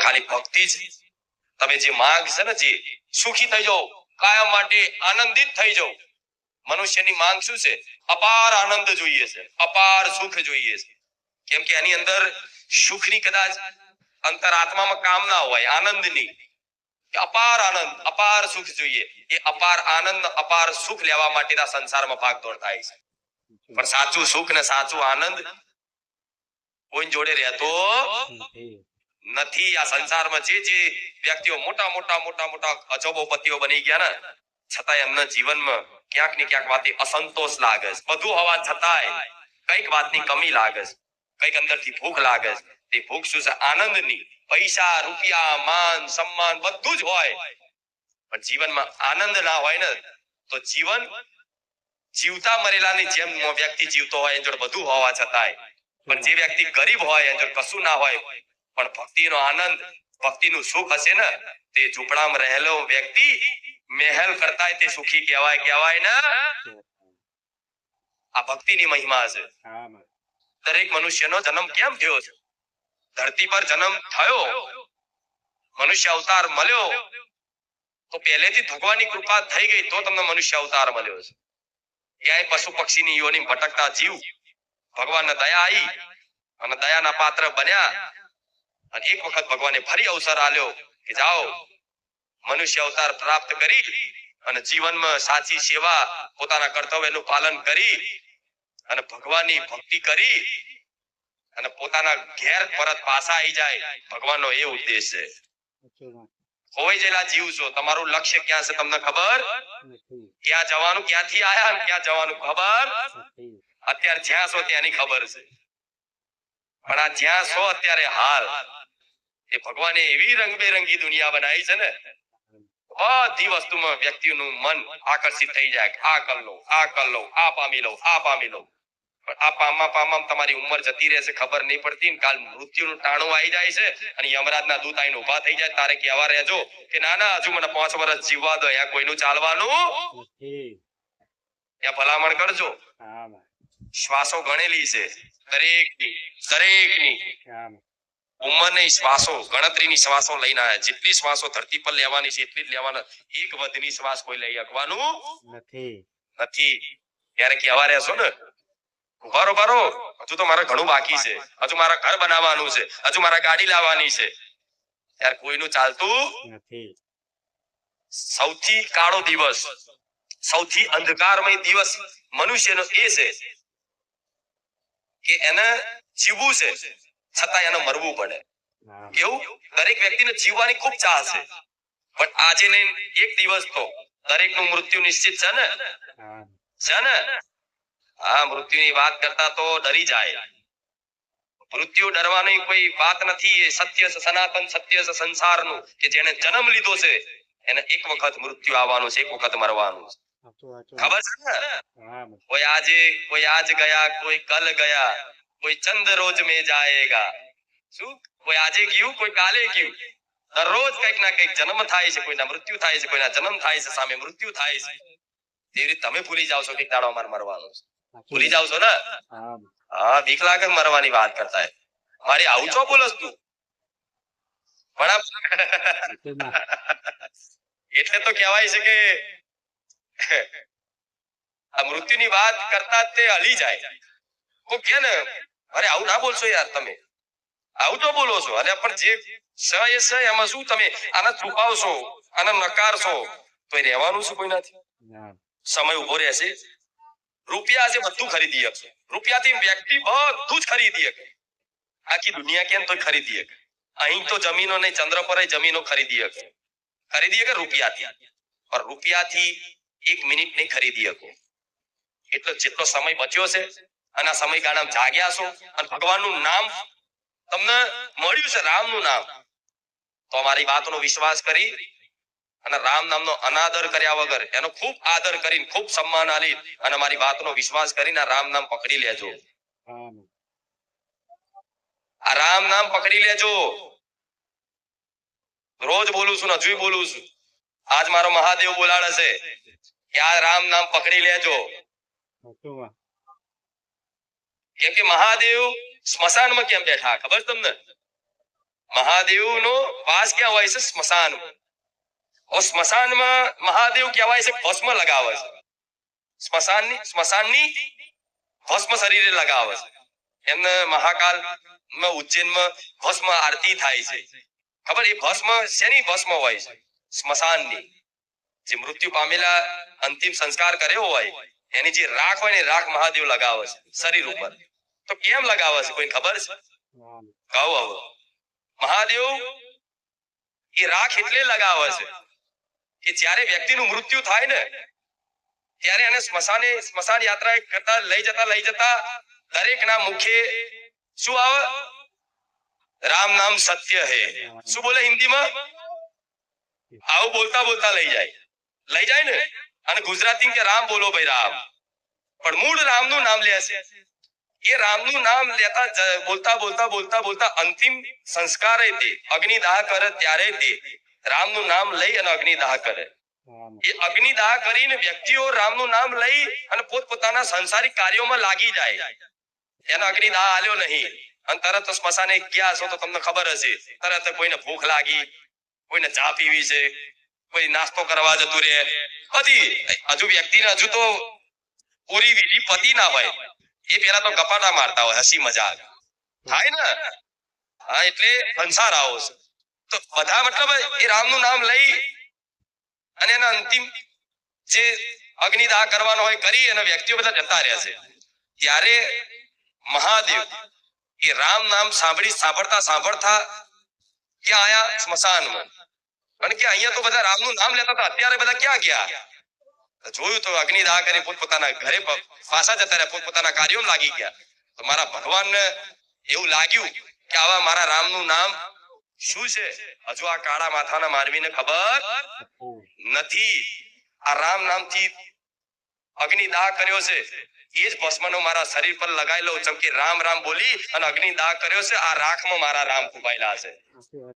ખાલી ભક્તિ જ તમે જે માંગ છે ને, જે સુખી થઈ જાઓ, કાયમ માટે આનંદિત થઈ જાઓ. મનુષ્યની માંગ શું છે? અપાર આનંદ જોઈએ છે, અપાર સુખ જોઈએ છે. કેમ કે એની અંદર સુખની કદાચ અંતરાત્મામાં કામના હોય, આનંદની. અપાર આનંદ, અપાર સુખ જોઈએ. એ અપાર આનંદ, અપાર સુખ લેવા માટે આ સંસારમાં ભાગદોડ થાય છે. પણ સાચું સુખ ને સાચું આનંદ કોઈ જોડે રહેતો નથી. આ સંસારમાં જે વ્યક્તિઓ મોટા મોટા મોટા મોટા અજબોપતિઓ બની ગયા ને, છતાં એમના જીવનમાં ક્યાંક ને ક્યાંક વાતે અસંતોષ લાગે છે. બધું હોવા છતાંય કઈક વાતની કમી લાગે છે, કઈક અંદરથી ભૂખ લાગે છે. તે ભૂખ શું છે? આનંદની. પૈસા, રૂપિયા, માન, સન્માન બધું જ હોય, પણ જીવનમાં આનંદ ના હોય ને, તો જીવન જીવતા મરેલાની જેમ વ્યક્તિ જીવતો હોય, એની જોડે બધું હોવા છતાંય. પણ જે વ્યક્તિ ગરીબ હોય, એની જોડે કશું ના હોય, પણ ભક્તિનો આનંદ, ભક્તિનું સુખ હશે ને, તે ઝૂંપડામાં રહેલો વ્યક્તિ મહેલ કરતાંય તે સુખી કહેવાય ને. આ ભક્તિની મહિમા છે. દરેક મનુષ્યનો જન્મ કેમ થયો છે? ધરતી પર જન્મ થયો, મનુષ્ય અવતાર મળ્યો, તો પહેલેથી ભગવાનની કૃપા થઈ ગઈ તો તમને મનુષ્ય અવતાર મળ્યો છે. ક્યાંય પશુ પક્ષીની યોની ભટકતા જીવ ભગવાનને દયા આવી અને દયાના પાત્ર બન્યા, અને એક વખત ભગવાને ફરી અવસર આલ્યો કે જાઓ, મનુષ્ય અવતાર પ્રાપ્ત કરી અને જીવનમાં સાચી સેવા, પોતાના કર્તવ્યનું પાલન કરી અને ભગવાનની ભક્તિ કરી અને પોતાના ઘેર પરત પાછા આવી જાય. ભગવાનનો એ ઉદ્દેશ છે. ખોવાઈ ગયેલા જીવ છો, તમારું લક્ષ્ય ક્યાં છે તમને ખબર? ક્યાં જવાનું, ક્યાંથી આયા, ક્યાં જવાનું ખબર? અત્યારે જ્યાં છો ત્યાંની ખબર છે, પણ આ જ્યાં છો અત્યારે હાલ, એ ભગવાને એવી રંગબેરંગી દુનિયા બનાવી છે ને, બધી વસ્તુમાં વ્યક્તિનું મન આકર્ષિત થઈ જાય. આ કર લો, આ કર લો, આ પામી લો, આ પામી લો. પણ આ પામમાં તમારી ઉંમર જતી રહેશે, ખબર નહીં પડતી. કાલ મૃત્યુનું ટાણું આવી જાય છે અને યમરાજના દૂત આઈને ઉભા થઈ જાય. તારે કહેવા રહેજો કે ના ના, હજુ મને 5 વર્ષ જીવવા દો. અહીંયા કોઈનું ચાલવાનું ત્યાં ભલામણ કરજો. શ્વાસો ગણેલી છે દરેકની ઉંમરની. શ્વાસો ગણતરીની શ્વાસો લઈને આવ્યા. જેટલી શ્વાસો ધરતી પર લેવાની છે એટલી જ લેવાના. એક વધની શ્વાસ કોઈ લઈ શકવાનું નથી. ત્યારે કહેવા રહેશો ને, બરોબર, હજુ તો મારે ઘણું બાકી છે, હજુ મારા ઘર બનાવવાનું છે, હજુ મારા ગાડી લાવવાની છે. ત્યારે કોઈનું ચાલતું નથી. સૌથી કાળો દિવસ, સૌથી અંધકારમય દિવસ મનુષ્યનો એ છે કે એને જીવવું છે છતાં એને મરવું પડે. કેવું? દરેક વ્યક્તિને જીવવાની ખૂબ ચાહ છે, પણ આજે ને એક દિવસ તો દરેકનું મૃત્યુ નિશ્ચિત છે ને. હા, મૃત્યુની વાત કરતા તો ડરી જાય. મૃત્યુ ડરવાની કોઈ વાત નથી. એ સત્ય છે, સનાતન સત્ય છે સંસારનું, કે જેને જન્મ લીધો છે એને એક વખત મૃત્યુ આવવાનું છે, એક વખત મરવાનું છે. ખબર છે ને? કોઈ આજ ગયા, કોઈ કલ ગયા, કોઈ ચંદ રોજ में जाएगा. શું? કોઈ આજે ગયું, કોઈ કાલે ગયું. દરરોજ કઈક ના કઈક જન્મ થાય છે, કોઈના મૃત્યુ થાય છે, કોઈના જન્મ થાય છે, સામે મૃત્યુ થાય છે. એવી રીતે તમે ભૂલી જાવ છો કે દાડો અમાર મરવાનો છે. ભૂલી જાવ છો ને? હા, બીક લાગે મરવાની વાત કરતા. મારી આવું છો બોલસ તું? એટલે તો કહેવાય છે કે આ મૃત્યુની વાત કરતા તે હલી જાય. કો કે ને, અરે આવું ના બોલશો યાર, તમે આવું તો બોલો છો. અરે પણ જે સ એ એમાં શું તમે આને છુપાવશો, આને નકારશો તો એ રહેવાનું છે કોઈ નથી. સમય ઉભો રહેશે. રૂપિયા છે બધું ખરીદી શકે. રૂપિયાથી વ્યક્તિ બધું જ ખરીદી શકે. આખી દુનિયા કેમ તો ખરીદી શકે. અહીં તો જમીનો નહીં, ચંદ્ર પર જમીનો ખરીદી શકે. ખરીદી શકે રૂપિયાથી, પણ રૂપિયાથી 1 મિનિટ નહીં ખરીદી શકો. એટલો જેટલો સમય બચ્યો છે અને આ સમયગાળામાં જાગ્યા છો અને ભગવાનનું નામ તમને મળ્યું છે, રામનું નામ, તો અમારી વાતનો વિશ્વાસ કરી અને રામ નામનો અનાદર કર્યા વગર એનો ખૂબ આદર કરીને, ખૂબ સન્માન આલી અને અમારી વાતનો વિશ્વાસ કરીને રામ નામ પકડી લેજો. આ રામ નામ પકડી લેજો. રોજ બોલું છું ને હજુ બોલું છું. આજ મારો મહાદેવ બોલાડે છે કે આ રામ નામ પકડી લેજો. કેમ કે મહાદેવ સ્મશાનમાં કેમ બેઠા ખબર તમને? મહાદેવનો વાસ ક્યાં હોય છે? સ્મશાન. સ્મશાનમાં મહાદેવ કહેવાય છે ભસ્મ લગાવે છે. સ્મશાનની ભસ્મ શરીરે લગાવે છે. એમને મહાકાલમાં ઉજ્જૈનમાં ભસ્મ આરતી થાય છે. ખબર? એ ભસ્મ શેની ભસ્મ હોય છે? સ્મશાનની. જે મૃત્યુ પામેલા અંતિમ સંસ્કાર કર્યો હોય એની જે રાખ હોય ને રાખ મહાદેવ લગાવે છે શરીર ઉપર. તો કેમ લગાવે છે? કોઈ ખબર છે? કહો હવે. મહાદેવ એ રાખ એટલે લગાવે છે કે જ્યારે વ્યક્તિનું મૃત્યુ થાય ને ત્યારે એને સ્મશાન યાત્રા કરતા લઈ જતા દરેક ના મુખે શું આવે? રામ નામ સત્ય હે. શું બોલે હિન્દીમાં? આવું બોલતા બોલતા લઈ જાય ને. અને ગુજરાતી કે રામ બોલો ભાઈ રામ. પણ મૂળ રામનું નામ લે છે. એ રામનું નામ લેતા બોલતા અંતિમ સંસ્કાર તે અગ્નિદાહ કરે ત્યારે તે રામનું નામ લઈ અને અગ્નિદાહ કરે. એ અગ્નિદાહ કરીને વ્યક્તિઓ રામનું નામ લઈ અને પોતપોતાના સંસારિક કાર્યોમાં લાગી જાય. એનો અગ્નિદાહ આલ્યો નહીં અને તરત સ્મશાને ગયા છો તો તમને ખબર હશે, તરત કોઈને ભૂખ લાગી, કોઈને ચા પીવી છે, કોઈ નાસ્તો કરવા જતું રહે. બધી હજુ વ્યક્તિને હજુ તો પૂરી વિધિ પતિ ના હોય એ પેલા તો ગપાટા મારતા હોય, હસી મજાક થાય ને. હા, એટલે સંસાર આવો છે. તો બધા મતલબ એ રામનું નામ લઈ અને એના અંતિમ જે અગ્નિદાહ કરવાનો હોય કરી અને વ્યક્તિઓ બધા જતા રહે છે. ત્યારે મહાદેવ એ રામ નામ સાંભળતા ક્યાં આયા? સ્મશાનમાં. અને કે અહીંયા તો બધા રામનું નામ લેતા હતા, અત્યારે બધા ક્યાં ગયા? જોયું તો અગ્નિદાહ કરી પોતપોતાના ઘરે પાછા જતા રહ્યા, પોતપોતાના કાર્યોમાં લાગી ગયા. તો મારા ભગવાનને એવું લાગ્યું કે આવા મારા રામનું નામ શું છે? હજુ આ કાળા માથાના માનવીને ખબર નથી. આ રામ નામથી અગ્નિદાહ કર્યો છે એ જ ભસ્મનો મારા શરીર પર લગાવી લઉં. જેમ કે રામ રામ બોલી અને અગ્નિદાહ કર્યો છે, આ રાખમાં મારા રામ ફૂંકાયેલા છે.